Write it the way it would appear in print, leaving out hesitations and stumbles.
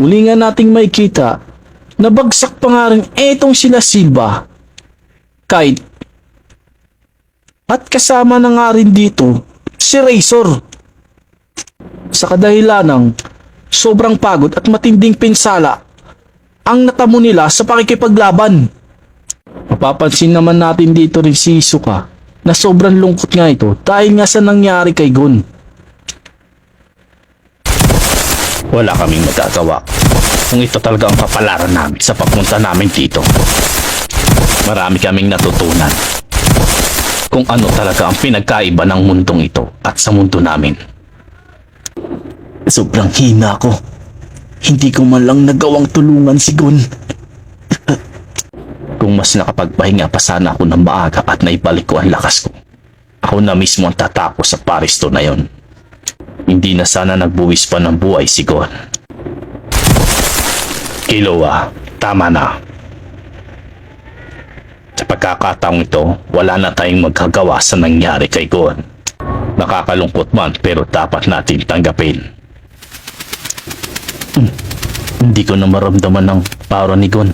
Muli nga nating makikita na bagsak pa nga rin etong sila Silva, Kite, at kasama na nga rin dito si Razor. Sa kadahilan ng sobrang pagod at matinding pinsala ang natamo nila sa pakikipaglaban. Mapapansin naman natin dito rin si Hisoka na sobrang lungkot nga ito dahil nga sa nangyari kay Gon. Wala kaming magagawa kung ito talaga ang kapalaran namin sa pagpunta namin dito. Marami kaming natutunan kung ano talaga ang pinagkaiba ng mundong ito at sa mundo namin. Sobrang hina ko. Hindi ko man lang nagawang tulungan si Gon. Kung mas nakapagpahinga pa sana ako ng maaga at naibalik ko ang lakas ko, ako na mismo ang tatapos sa paristo na yon. Hindi na sana nagbuwis pa ng buhay si Gon. Killua, tama na. Sa pagkakataong ito, wala na tayong magagawa sa nangyari kay Gon. Nakakalungkot man pero dapat natin tanggapin. Hindi ko na maramdaman ng power ni Gon.